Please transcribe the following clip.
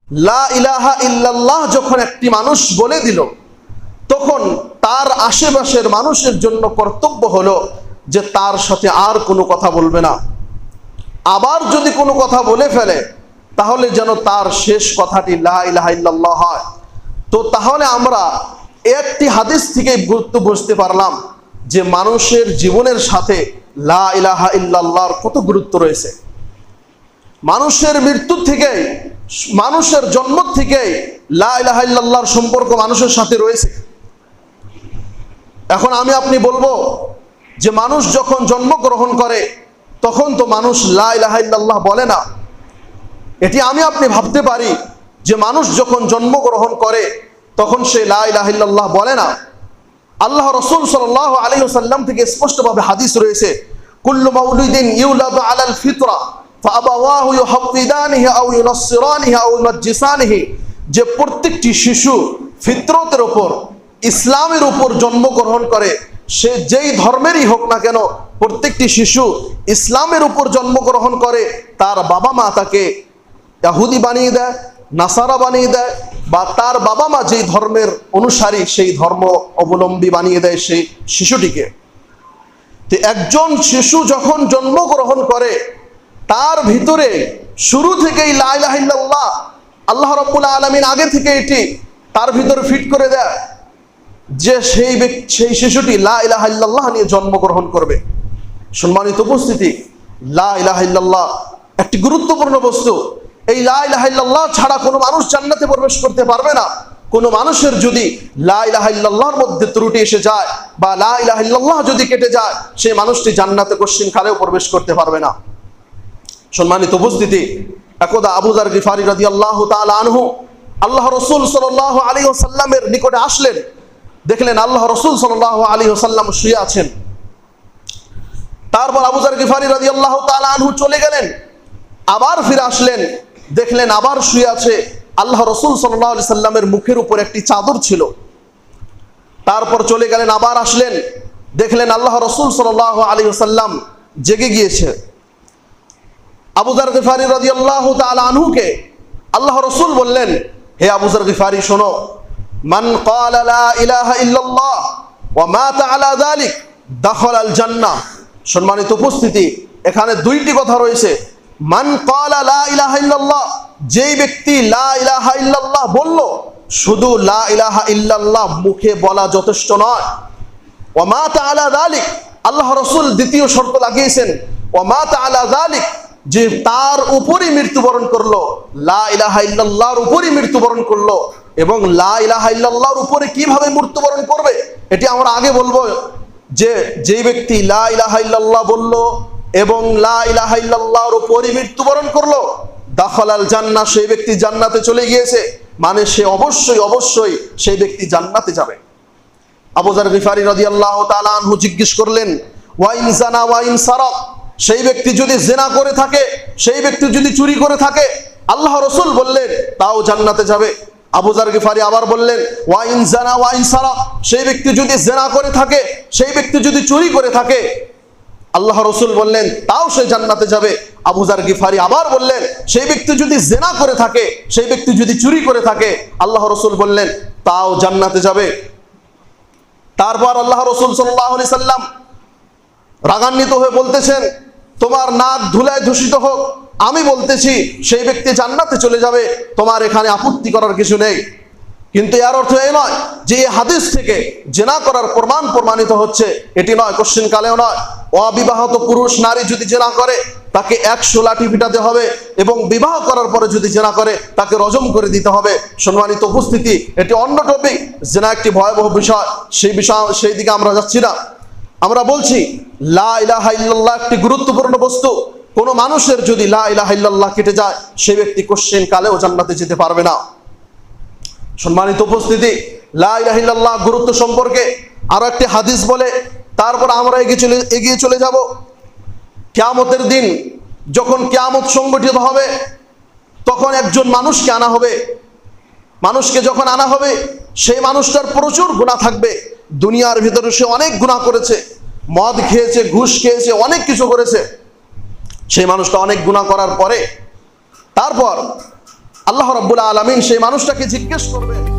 লা ইলাহা ইল্লাল্লাহ যখন একটি মানুষ বলে দিল, তখন তার আশেপাশের মানুষের জন্য কর্তব্য হলো যে তার সাথে আর কোনো কথা বলবে না। আবার যদি কোনো কথা বলে ফেলে তাহলে যেন তার শেষ কথাটি লা ইলাহা ইল্লাল্লাহ হয়। তো তাহলে আমরা একটি হাদিস থেকে গুরুত্ব বুঝতে পারলাম যে মানুষের জীবনের সাথে লা ইলাহা ইল্লাল্লাহর কত গুরুত্ব রয়েছে। মানুষের মৃত্যু থেকে, মানুষের জন্ম থেকে লা ইলাহা ইল্লাল্লাহর সম্পর্ক মানুষের সাথে রয়েছে। এখন আমি আপনি বলবো যে মানুষ যখন জন্মগ্রহণ করে তখন তো মানুষ লা ইলাহা ইল্লাল্লাহ বলে না। এটি আমি আপনি ভাবতে পারি যে মানুষ যখন জন্মগ্রহণ করে তখন সে লা ইলাহা ইল্লাল্লাহ বলে না। আল্লাহ রাসূল সাল্লাল্লাহু আলাইহি ওয়াসাল্লাম থেকে স্পষ্টভাবে হাদিস রয়েছে, কুল্লু মাউলুদিন ইউলাদু আলাল ফিতরা ফাআবাওয়াহু ইউহাফিদানিহি আও ইউনাসসিরানিহি আও ইউমাজ্জিসানিহি, যে প্রত্যেকটি শিশু ফিতরতের উপর, ইসলামের উপর জন্মগ্রহণ করে, সে যেই ধর্মেরই হোক না কেন, প্রত্যেকটি শিশু ইসলামের উপর জন্মগ্রহণ করে, তার বাবা মা তাকে ইহুদি বানিয়ে দেয়, নাসারা বানিয়ে দেয়, বা তার বাবা মা যেই ধর্মের অনুসারী সেই ধর্ম অবলম্বী বানিয়ে দেয় সেই শিশুটিকে। তো একজন শিশু যখন জন্মগ্রহণ করে তার ভিতরে শুরু থেকেই লা ইলাহা ইল্লাল্লাহ, আল্লাহ রাব্বুল আলামিন আগে থেকে এটি তার ভিতরে ফিট করে দেয় যে সেই শিশুটি লা ইলাহা ইল্লাল্লাহ নিয়ে জন্মগ্রহণ করবে। সম্মানিত উপস্থিতি, লা ইলাহা ইল্লাল্লাহ একটি গুরুত্বপূর্ণ বস্তু। এই লা ইলাহা ইল্লাল্লাহ ছাড়া কোনো মানুষ জান্নাতে প্রবেশ করতে পারবে না। কোনো মানুষের যদি লা ইলাহা ইল্লাল্লাহর মধ্যে ত্রুটি এসে যায় বা লা ইলাহা ইল্লাল্লাহ যদি কেটে যায়, সেই মানুষটি জান্নাতে কোশ্চিন কালেও প্রবেশ করতে পারবে না। সম্মানিত উপস্থিতি, একদা আবু যার গিফারি রাদিয়াল্লাহু তাআলা আনহু আল্লাহ রাসূল সাল্লাল্লাহু আলাইহি ওয়াসাল্লামের নিকটে আসলেন। দেখলেন আল্লাহ রাসূল সাল্লাল্লাহু আলাইহি ওয়াসাল্লাম শুয়ে আছেন। তারপর আবু যার গিফারি রাদিয়াল্লাহু তাআলা আনহু চলে গেলেন, আবার ফিরে আসলেন, দেখলেন আবার শুয়ে আছে। আল্লাহ রাসূল সাল্লাল্লাহু আলাইহি ওয়াসাল্লামের মুখের উপর একটি চাদর ছিল। তারপর চলে গেলেন, আবার আসলেন, দেখলেন আল্লাহ রাসূল সাল্লাল্লাহু আলাইহি ওয়াসাল্লাম জেগে গিয়েছে। আবু যার গিফারি রাদিয়াল্লাহু তাআলা আনহুকে আল্লাহ রাসূল বললেন, হে আবু যার গিফারি শোনো, মান ক্বালা লা ইলাহা ইল্লাল্লাহ ওয়া মাতা আলা যালিক দাখালাল জান্নাহ। সম্মানিত উপস্থিতি, এখানে দুইটি কথা রয়েছে। মান ক্বালা লা ইলাহা ইল্লাল্লাহ, যেই ব্যক্তি লা ইলাহা ইল্লাল্লাহ বলল, শুধু লা ইলাহা ইল্লাল্লাহ মুখে বলা যথেষ্ট নয়। ওয়া মাতা আলা যালিক, আল্লাহ রাসূল দ্বিতীয় শর্ত লাগিয়েছেন, ওয়া মাতা আলা যালিক, যে তার উপরই মৃত্যুবরণ করলো, লা ইলাহা ইল্লাল্লাহর উপরই মৃত্যুবরণ করলো। এবং লা ইলাহা ইল্লাল্লাহর উপরে কিভাবে মৃত্যুবরণ করবে এটি আমরা আগে বলবো। যে যেই ব্যক্তি লা ইলাহা ইল্লাল্লাহ বলল এবং লা ইলাহা ইল্লাল্লাহর উপরই মৃত্যুবরণ করলো, দাখালাল জান্নাহ, সেই ব্যক্তি জান্নাতে চলে গিয়েছে, মানে সে অবশ্যই অবশ্যই সেই ব্যক্তি জান্নাতে যাবে। আবু যার গিফারি রাদিয়াল্লাহু তাআলা আনহু জিজ্ঞেস করলেন, ওয়া ইন জানা ওয়া ইন সারাক, সেই ব্যক্তি যদি জিনা করে থাকে, সেই ব্যক্তি যদি চুরি করে থাকে, আল্লাহ রাসূল বললেন তাও জান্নাতে যাবে। আবু যার গিফারি আবার বললেন, ওয়া ইন জানা ওয়া ইন সারাক, সেই ব্যক্তি যদি জিনা করে থাকে, সেই ব্যক্তি যদি চুরি করে থাকে, আল্লাহ রাসূল বললেন তাও সে জান্নাতে যাবে। আবু যার গিফারি আবার বললেন, সেই ব্যক্তি যদি জিনা করে থাকে, সেই ব্যক্তি যদি চুরি করে থাকে, আল্লাহ রাসূল বললেন তাও জান্নাতে যাবে। তারপর আল্লাহ রাসূল সাল্লাল্লাহু আলাইহি সাল্লাম রাগান্বিত হয়ে বলতেছেন, তোমার নাক ধুলায় দূষিত হোক, আমি বলতেছি সেই ব্যক্তি জান্নাতে চলে যাবে, তোমার এখানে আপত্তি করার কিছু নেই। কিন্তু এর অর্থ এই নয় যে এই হাদিস থেকে জেনা করার প্রমাণ প্রমাণিত হচ্ছে, এটি নয়, কোশ্চিন কালেও নয়। অবিবাহিত পুরুষ নারী যদি জেনা করে তাকে 100 লাঠি পিটাতে হবে, এবং বিবাহ করার পরে যদি জেনা করে তাকে রজম করে দিতে হবে। সম্মানিত উপস্থিতি, এটি অন্য টপিক, জেনা একটি ভয়াবহ বিষয়, সেই দিকে আমরা যাচ্ছি না। আমরা বলছি লা ইলাহা ইল্লাল্লাহ একটি গুরুত্বপূর্ণ বস্তু। কোনো মানুষের যদি লা ইলাহা ইল্লাল্লাহ কেটে যায়, সেই ব্যক্তি কোশ্চিন কালেও জান্নাতে যেতে পারবে না। সম্মানিত উপস্থিতি, লা ইলাহা ইল্লাল্লাহ গুরুত্ব সম্পর্কে আরো একটি হাদিস বলে তারপর আমরা এগিয়ে চলে যাব। কিয়ামতের দিন যখন কিয়ামত সংগঠিত হবে, তখন একজন মানুষকে আনা হবে। মানুষকে যখন আনা হবে, সেই মানুষটার প্রচুর গুনাহ থাকবে। দুনিয়ার ভিতরে সে অনেক গুনাহ করেছে, মদ খেয়েছে, ঘুষ খেয়েছে, অনেক কিছু করেছে। সেই মানুষটা অনেক গুনাহ করার পরে তারপর আল্লাহ রাব্বুল আলামিন সেই মানুষটাকে জিজ্ঞেস করবেন